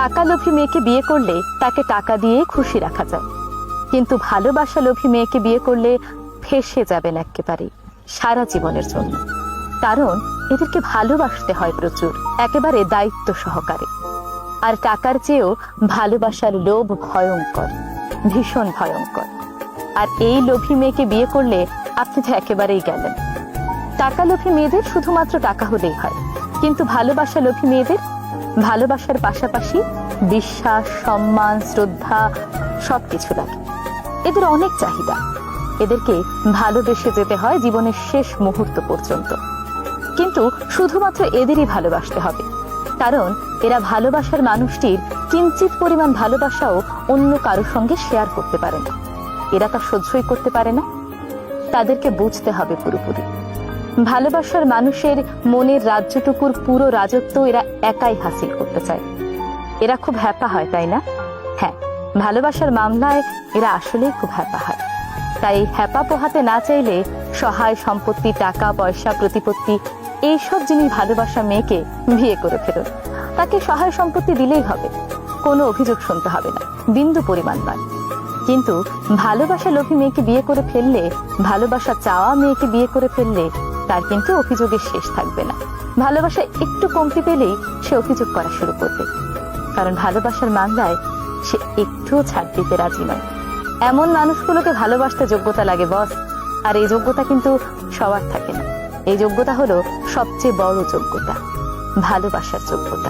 টাকা লোভী মেয়েকে বিয়ে করলে তাকে টাকা দিয়ে খুশি রাখা যায়, কিন্তু ভালোবাসা লোভী মেয়েকে বিয়ে করলে ফেঁসে যাবেন একেবারে সারা জীবনের জন্য। কারণ এদেরকে ভালোবাসতে হয় প্রচুর, একেবারে দায়িত্ব সহকারে। আর টাকার চেয়েও ভালোবাসার লোভ ভয়ঙ্কর, ভীষণ ভয়ঙ্কর। আর এই লোভী মেয়েকে বিয়ে করলে আপনি তো একেবারেই গেলেন। টাকা লোভী মেয়েদের শুধুমাত্র টাকা হলেই হয়, কিন্তু ভালোবাসা লোভী মেয়েদের ভালোবাসার পাশাপাশি বিশ্বাস, সম্মান, শ্রদ্ধা সবকিছু লাগে। এদের অনেক চাহিদা, এদেরকে ভালোবেসে যেতে হয় জীবনের শেষ মুহূর্ত পর্যন্ত। কিন্তু শুধুমাত্র এদেরই ভালোবাসতে হবে, কারণ এরা ভালোবাসার মানুষটির কিঞ্চিত পরিমাণ ভালোবাসাও অন্য কারোর সঙ্গে শেয়ার করতে পারে না। এরা তা সহ্যই করতে পারে না। তাদেরকে বুঝতে হবে পুরোপুরি ভালোবাসার মানুষের মনের রাজ্যটুকুর পুরো রাজত্ব এরা একাই হাসিল করতে চায়। এরা খুব হ্যাপা হয়, তাই না? হ্যাঁ, ভালোবাসার মামলায় এরা আসলেই খুব হ্যাপা হয়। তাই হ্যাপা পোহাতে না চাইলে সহায় সম্পত্তি, টাকা পয়সা, প্রতিপত্তি এইসব জিনিস ভালোবাসা মেয়েকে বিয়ে করে ফেলুন। তাকে সহায় সম্পত্তি দিলেই হবে, কোনো অভিযোগ শুনতে হবে না, বিন্দু পরিমাণ নয়। কিন্তু ভালোবাসা লোভী মেয়েকে বিয়ে করে ফেললে, ভালোবাসা চাওয়া মেয়েকে বিয়ে করে ফেললে তার কিন্তু অভিযোগের শেষ থাকবে না। ভালোবাসা একটু কমতি পেলেই সে অভিযোগ করা শুরু করবে, কারণ ভালোবাসার মামলায় সে একটুও ছাড় দিতে রাজি নয়। এমন মানুষগুলোকে ভালোবাসতে যোগ্যতা লাগে বস, আর এই যোগ্যতা কিন্তু সবার থাকে না। এই যোগ্যতা হলো সবচেয়ে বড় যোগ্যতা, ভালোবাসার যোগ্যতা।